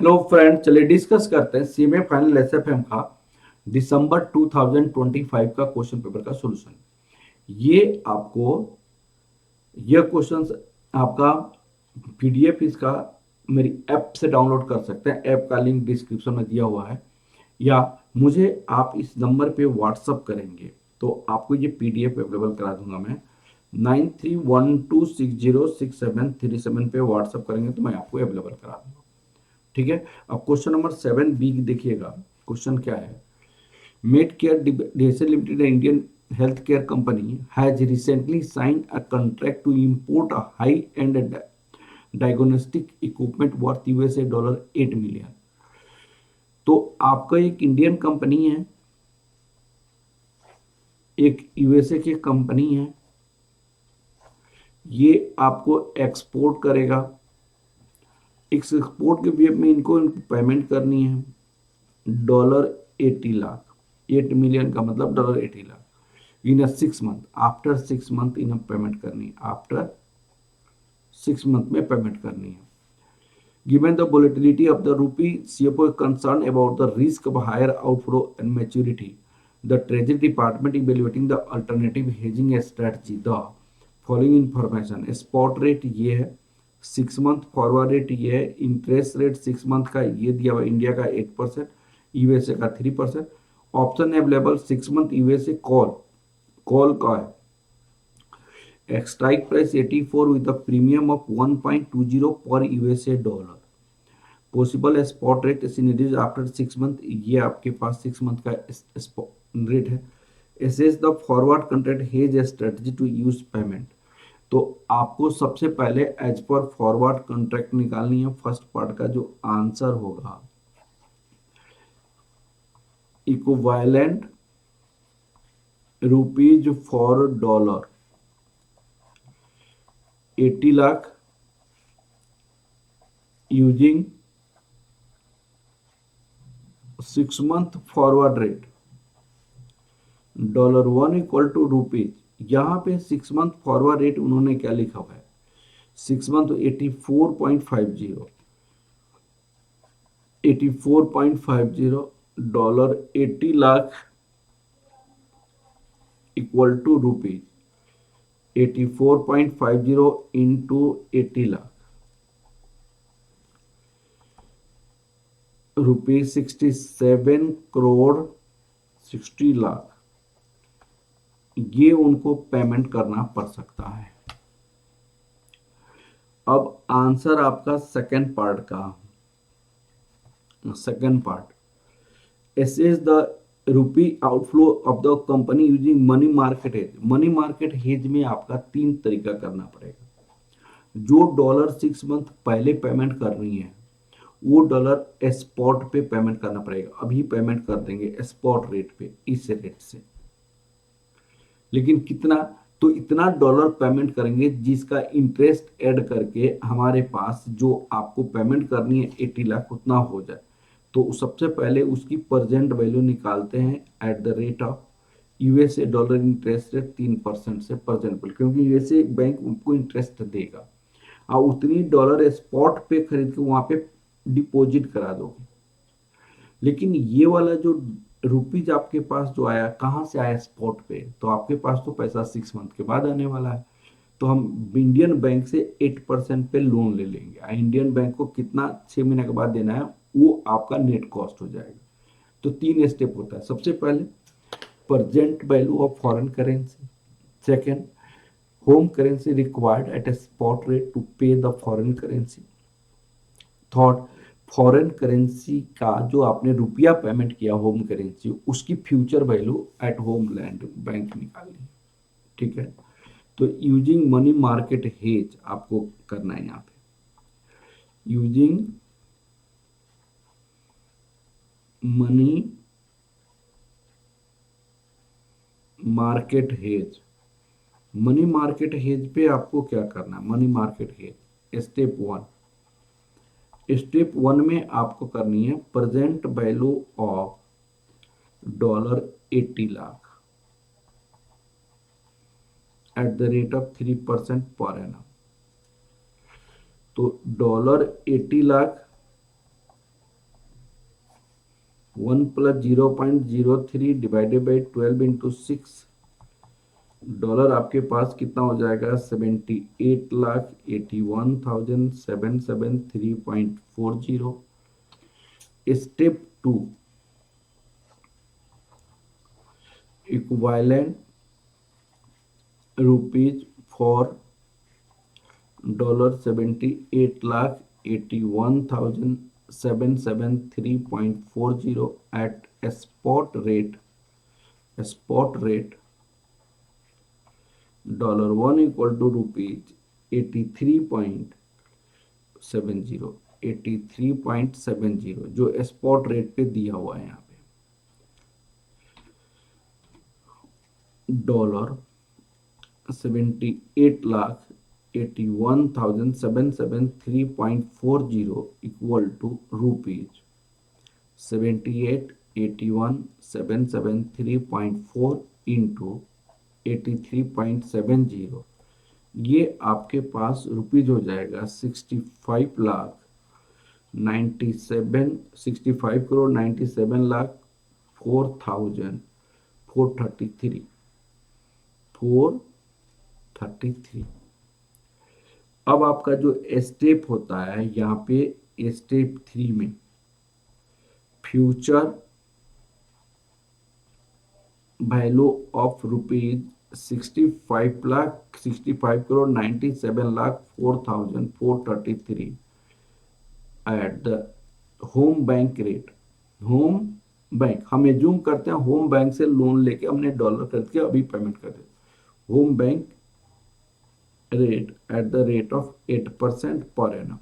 Hello friend, चलिए discuss करते हैं सीमे फाइनल एसएफएम का दिसंबर 2025 का क्वेश्चन पेपर का सॉल्यूशन। ये आपको ये क्वेश्चंस आपका पीडीएफ इसका मेरी ऐप से डाउनलोड कर सकते हैं। ऐप का लिंक डिस्क्रिप्शन में दिया हुआ है, या मुझे आप इस नंबर पे व्हाट्सअप करेंगे तो आपको ये पीडीएफ अवेलेबल करा दूंगा। मैं 9312606737 पे व्हाट्सअप करेंगे तो मैं आपको अवेलेबल करा दूंगा। ठीक है। अब क्वेश्चन नंबर 7 बी देखिएगा। क्वेश्चन क्या है? Med care DSL limited, Indian health care company, has recently signed a contract to import a high end diagnostic equipment worth USA dollar 8 million. तो आपका एक इंडियन कंपनी है, एक यूएसए की company है, ये आपको एक्सपोर्ट करेगा। एक्सपोर्ट के वेब में इनको पेमेंट करनी है $80 लाख। 8 मिलियन का मतलब $80 लाख इन 6 मंथ। आफ्टर 6 मंथ इन्हें पेमेंट करनी है, आफ्टर 6 मंथ में पेमेंट करनी है। Given the volatility of the rupee, CFO is concerned about the risk of higher outflow and maturity. The Treasury Department evaluating the alternative hedging strategy. The following information: spot rate ये है, 6 month forward rate ये है, interest rate 6 month का ये दिया हुआ, India का 8%, USA का 3%। Option available 6 month USA call, call का है। Strike price 84 with a premium of 1.20 per USA dollar. Possible spot rate scenarios after 6 month, ये आपके पास 6 मंथ का रेट है। Assess the forward contract hedge strategy to use payment. तो आपको सबसे पहले एज पर फॉरवर्ड कंट्रैक्ट निकालनी है। फर्स्ट पार्ट का जो आंसर होगा, equivalent rupees for dollar 80 lakh using 6 month forward rate $1 equal to rupees. यहाँ पे 6 मंथ फॉरवर्ड रेट उन्होंने क्या लिखा हुआ है? 6 month 84.50, $80 lakh equal to rupees. 84.50 into 80 lakh, rupees 67 crore 60 lakh, ये उनको पेमेंट करना पड़ सकता है। अब आंसर आपका सेकेंड पार्ट का, second part, assess the rupee outflow of the company using money market hedge. Money market hedge में आपका 3 तरीका करना पड़ेगा। जो $6 मंथ पहले पेमेंट कर रही है वो डॉलर स्पॉट पे पेमेंट करना पड़ेगा, अभी पेमेंट कर देंगे स्पॉट रेट पे, इस रेट से। लेकिन कितना? तो इतना डॉलर पेमेंट करेंगे जिसका इंटरेस्ट ऐड करके हमारे पास जो आपको पेमेंट करनी है 80 लाख उतना हो जाए। तो सबसे पहले उसकी प्रेजेंट वैल्यू निकालते हैं eight the rate of USA dollar interest rate 3% से प्रेजेंट वैल्यू, क्योंकि यूएसए बैंक उनको इंटरेस्ट देगा और उतनी डॉलर स्पॉट पे खरीद के वहां पे डिपॉजिट करा दोगे। लेकिन ये वाला जो रुपीज आपके पास जो आया, कहाँ से आया? स्पॉट पे। तो आपके पास तो पैसा 6 मंथ के बाद आने वाला है, तो हम इंडियन बैंक से 8% पे लोन ले लेंगे। इंडियन बैंक को कितना 6 महीने के बाद देना है वो आपका नेट कॉस्ट हो जाएगा। तो 3 स्टेप होता है। सबसे पहले present value of foreign currency, second home currency required at a spot rate to pay the foreign currency, third foreign currency का जो आपने रुपया पेमेंट किया होम करेंसी उसकी future value at home land bank निकालनी। ठीक है। तो यूजिंग मनी मार्केट हेज आपको करना है। यहाँ पे using money market hedge, money market hedge पे आपको क्या करना है? मनी मार्केट हेज स्टेप 1 में आपको करनी है present value of $80 lakh eight the rate of 3% per annum. तो $80 lakh 1 plus 0.03 divided by 12 into 6, dollar आपके पास कितना हो जाएगा? 78,81,773.40। Step 2, equivalent rupees for $78,81,773.40 at a spot rate $1 equal to rupees 83.70 जो स्पॉट रेट पे दिया हुआ है यहाँ पे। Dollar 78,81,773.40 equal to rupees 78,81,773.4 into 83.70, ये आपके पास रुपीज हो जाएगा 65,97,433। अब आपका जो स्टेप होता है यहाँ पे स्टेप 3 में future value of rupees 65,97,433 at the home bank rate. Home bank हम एज्यूम करते हैं होम बैंक से लोन लेके हमने डॉलर खरीद के अभी पेमेंट कर दे। Home bank rate at the rate of 8% per annum.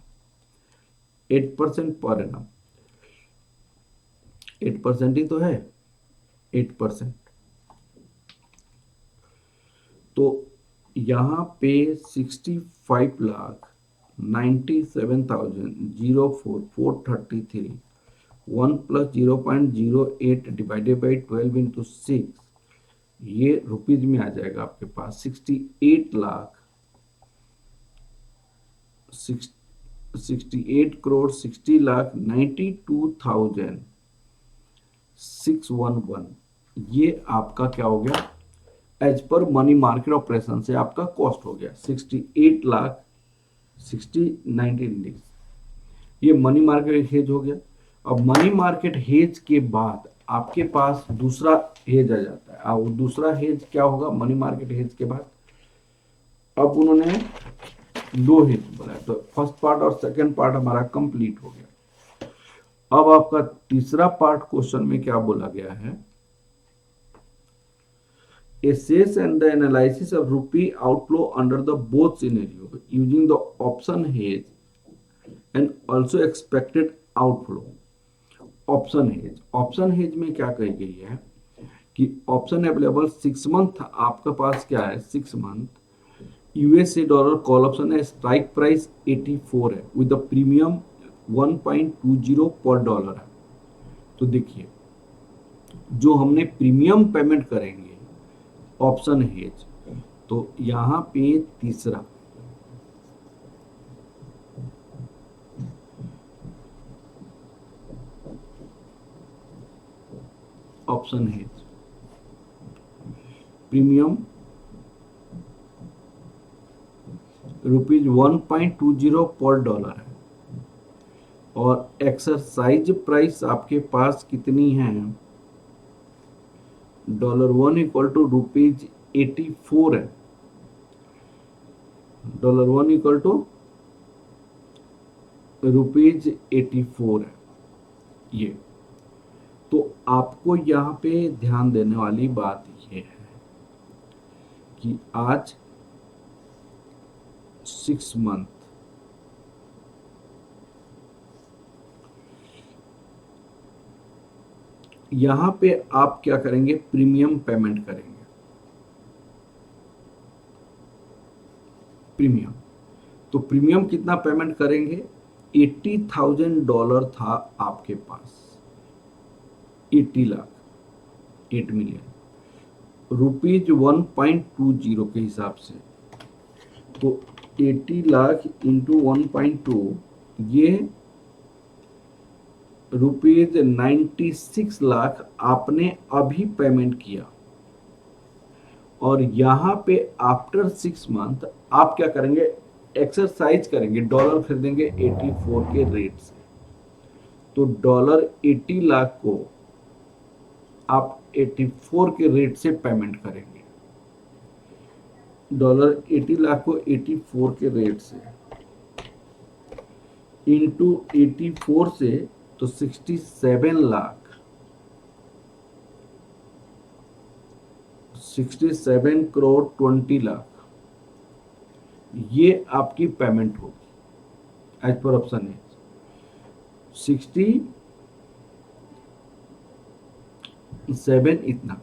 8% per annum, 8% ही तो है, 8%। तो यहाँ पे 65,97,004,433 1 प्लस 0.08 डिवाइडेड बाई 12 इंटू 6, ये रुपीज में आ जाएगा आपके पास 68,62,92,611। ये आपका क्या हो गया? As per money market operation से आपका कॉस्ट हो गया 68,60,19। ये मनी मार्केट हेज हो गया। अब मनी मार्केट हेज के बाद आपके पास दूसरा हेज आ जाता है। अब दूसरा हेज क्या होगा मनी मार्केट हेज के बाद? अब उन्होंने दो हेज बनाया, तो फर्स्ट पार्ट और सेकंड पार्ट हमारा कंप्लीट हो गया। अब आपका तीसरा पार्ट क्वेश्चन में क्या बोला गया है? Assess and the analysis of rupee outflow under the both scenario using the option hedge and also expected outflow। Option hedge में क्या कही गई है कि ऑप्शन अवेलेबल 6 मंथ, आपके पास क्या है 6 month USA dollar call option है, स्ट्राइक प्राइस 84 है विद प्रीमियम 1.20 पर डॉलर है। तो देखिए जो हमने प्रीमियम पेमेंट करेंगे ऑप्शन हेज, तो यहां पे तीसरा ऑप्शन हेज प्रीमियम रुपीज 1.20 पर डॉलर है और एक्सरसाइज प्राइस आपके पास कितनी है? $1 इक्वल टू रुपीज 84 है। $1 इक्वल टू रुपीज 84 है ये। तो आपको यहाँ पे ध्यान देने वाली बात ये है कि आज 6 मंथ यहां पे आप क्या करेंगे? प्रीमियम पेमेंट करेंगे। प्रीमियम, तो प्रीमियम कितना पेमेंट करेंगे? $80,000 था आपके पास, 80 लाख, 8 मिलियन रुपीज 1.20 के हिसाब से। तो 80 लाख इंटू 1.2, ये ₹96 लाख आपने अभी पेमेंट किया, और यहाँ पे आफ्टर 6 मंथ आप क्या करेंगे, एक्सरसाइज करेंगे, डॉलर खरीदेंगे 84 के रेट से। तो $80 लाख को आप 84 के रेट से पेमेंट करेंगे। $80 लाख को 84 के रेट से इंटू 84 से, तो 67 करोड़ 20 लाख, ये आपकी पेमेंट होगी एज पर ऑप्शन ए। 67 इतना।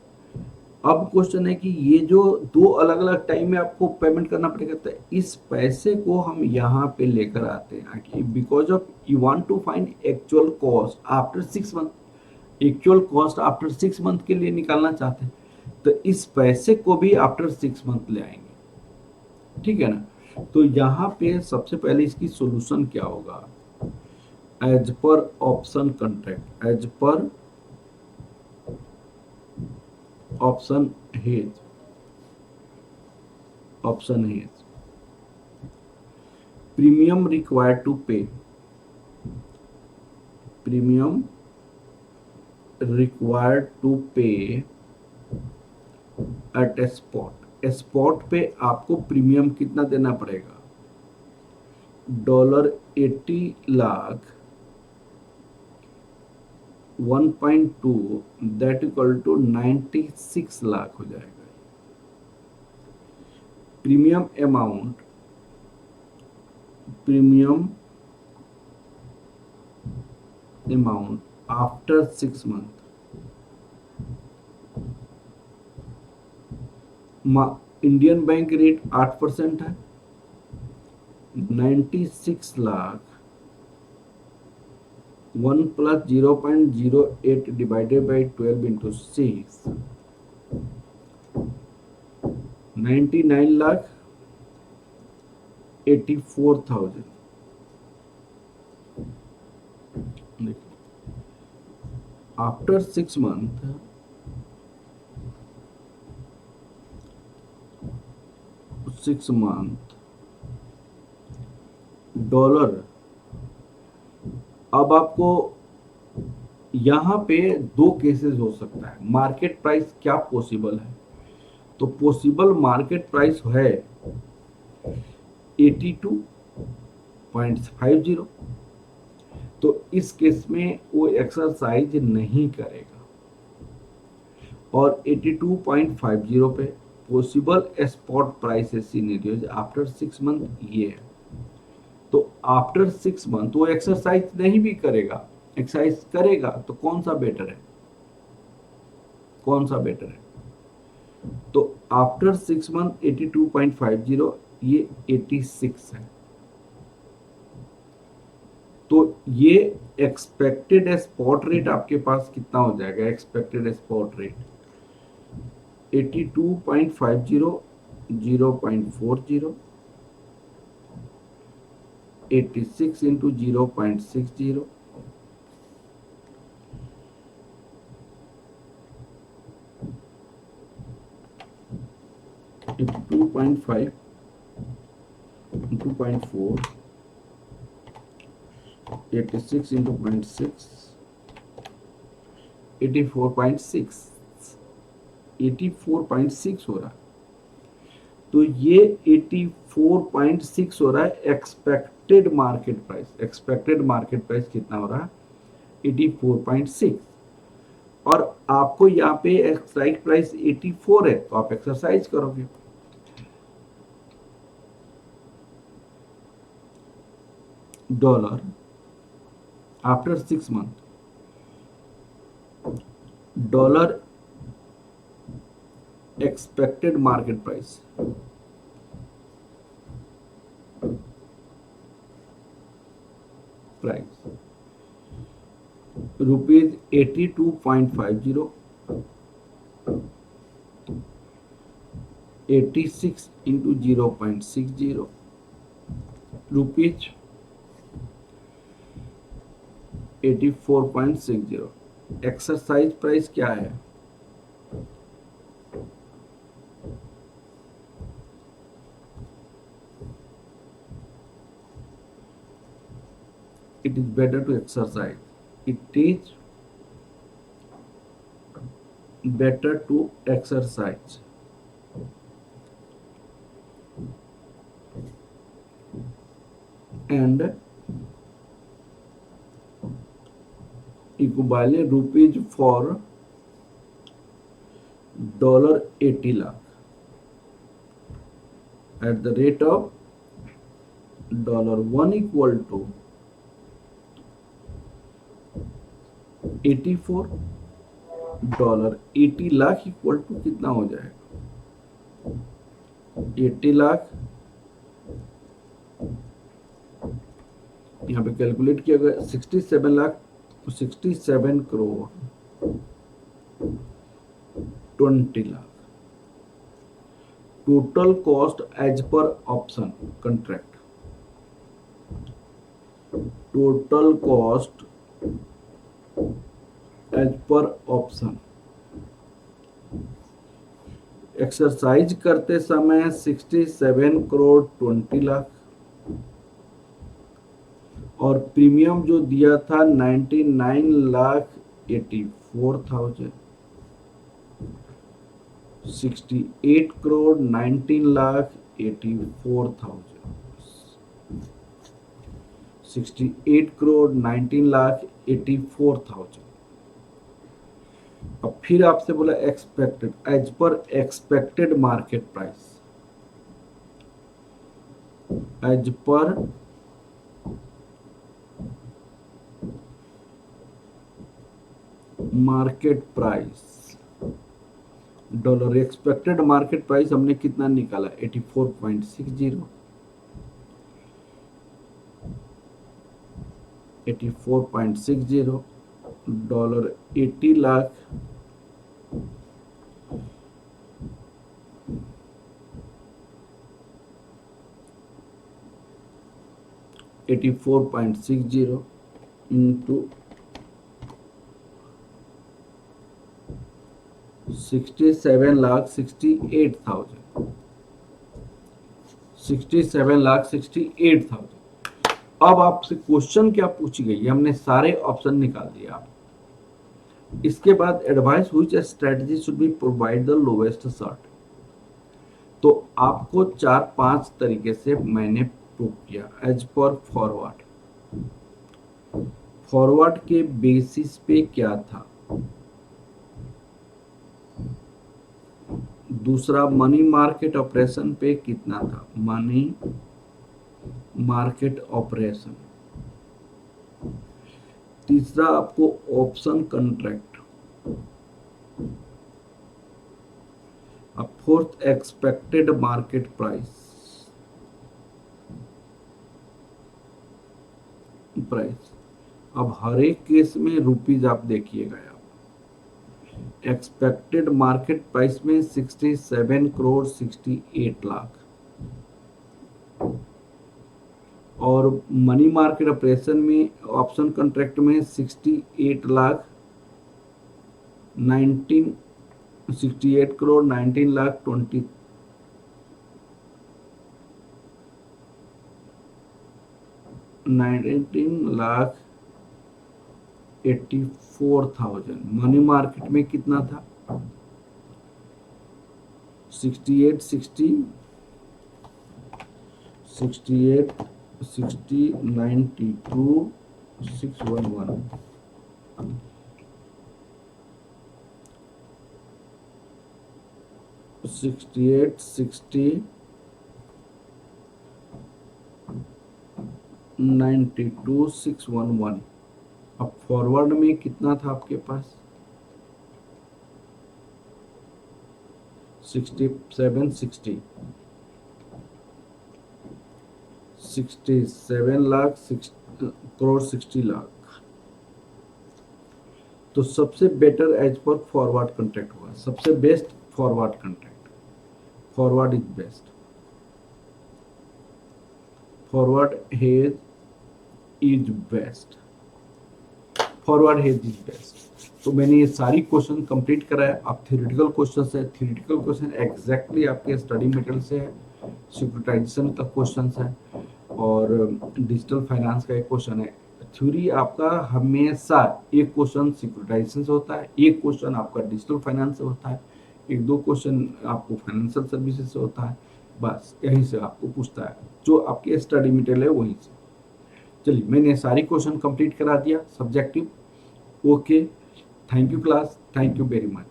अब क्वेश्चन है कि ये जो दो अलग अलग टाइम में आपको पेमेंट करना पड़ेगा, तो इस पैसे को हम यहाँ पे लेकर आते हैं कि because of you want to find actual cost after 6 month, actual cost after 6 month के लिए निकालना चाहते हैं, तो इस पैसे को भी आफ्टर 6 मंथ ले आएंगे, ठीक है ना। तो यहाँ पे सबसे पहले इसकी सॉल्यूशन क्या होगा, as per option contract, as per option hedge, option hedge, premium required to pay, premium required to pay at spot, spot पे आपको प्रीमियम कितना देना पड़ेगा, $80 lakh 1.2 that equal to 96 lakh हो जाएगा। Premium amount, premium amount after 6 month, Indian bank rate 8% है, 96 lakh 1 plus 0.08 divided by 12 into 6, 99,84,000। After 6 month dollar, अब आपको यहाँ पे दो केसेस हो सकता है, मार्केट प्राइस क्या पॉसिबल है, तो पॉसिबल मार्केट प्राइस है 82.50, तो इस केस में वो एक्सरसाइज नहीं करेगा, और 82.50 पे possible spot price scenarios after 6 month ये है। तो आफ्टर 6 मंथ वो एक्सरसाइज नहीं भी करेगा, एक्सरसाइज करेगा तो कौन सा बेटर है, कौन सा बेटर है, तो आफ्टर 6 मंथ 82.50, ये 86 है, तो ये एक्सपेक्टेड स्पॉट रेट आपके पास कितना हो जाएगा, expected spot rate 82.50 0.40, 86 into 0.60, 2.5 into 0.4, 86 into 0.6, 84.6, 84.6 हो रहा है, तो ये 84.6 हो रहा है expected market price, expected market price कितना हो रहा है 84.6, और आपको यहाँ पे स्ट्राइक प्राइस 84 है, तो आप एक्सरसाइज करोगे, dollar after 6 month, dollar expected market price, rupees 82.50, 86 into 0.60, rupees 84.60। Exercise price क्या है? It is better to exercise. It is better to exercise. And equivalent rupees for $80 lakh at the rate of $1 equal to 84 $80 lakh equal to कितना हो जाएगा? 80 लाख, यहाँ पे calculate किया गया 67 lakh, 67 crore 20 lakh. Total cost as per option contract, total cost as per option exercise करते समय 67 करोड़ 20 लाख और प्रीमियम जो दिया था 99 लाख 84,000, 68 करोड़ 19 लाख 84,000, 68 करोड़ 19 लाख 84,000। अब फिर आपसे बोला expected, as per expected market price, as per market price dollar. Expected market price हमने कितना निकाला? 84.60, 84.60 डॉलर 80 लाख $84.60 into 67 लाख 68,000, 67 लाख 68,000। अब आपसे क्वेश्चन क्या पूछी गई है? हमने सारे ऑप्शन निकाल दिए आप। इसके बाद advice which strategy should be provide the lowest short. तो आपको 4-5 तरीके से मैंने प्रूव किया एज पर फॉरवर्ड। फॉरवर्ड के बेसिस पे क्या था? दूसरा मनी मार्केट ऑपरेशन पे कितना था? Money market operation. तीसरा आपको ऑप्शन कंट्रैक्ट। अब फोर्थ एक्सपेक्टेड मार्केट प्राइस, अब हर एक केस में रुपीज आप देखिएगा। एक्सपेक्टेड मार्केट प्राइस में 67 करोड़ 68 लाख और मनी मार्केट ऑपरेशन में ऑप्शन कॉन्ट्रैक्ट में 68 लाख 68 करोड़ 19 लाख 20 19 लाख 84,000। मनी मार्केट में कितना था? 68 60 68 60 92 611 68 60 92 611। अब फॉरवर्ड में कितना था आपके पास? 67 60 67 लाख करोड़ 60 लाख। तो सबसे better as per forward contract हुआ, सबसे best forward contract. Forward is best, forward hedge is best. Forward hedge is best. तो मैंने ये सारी क्वेश्चन कंप्लीट कराया। अब थ्योरेटिकल क्वेश्चन है, थ्योरेटिकल क्वेश्चन एग्जैक्टली आपके स्टडी मटेरियल से है, सिक्योरिटाइजेशन का क्वेश्चन है और डिजिटल फाइनेंस का एक क्वेश्चन है। थ्योरी आपका हमेशा एक क्वेश्चन सिक्योरिटाइजेशन से होता है, एक क्वेश्चन आपका डिजिटल फाइनेंस से होता है, एक दो क्वेश्चन आपको फाइनेंशियल सर्विसेज से होता है, बस यहीं से आपको पूछता है जो आपके स्टडी मटेरियल है वहीं से। चलिए मैंने सारी क्वेश्चन कंप्लीट करा दिया subjective. Okay, thank you class, thank you very much.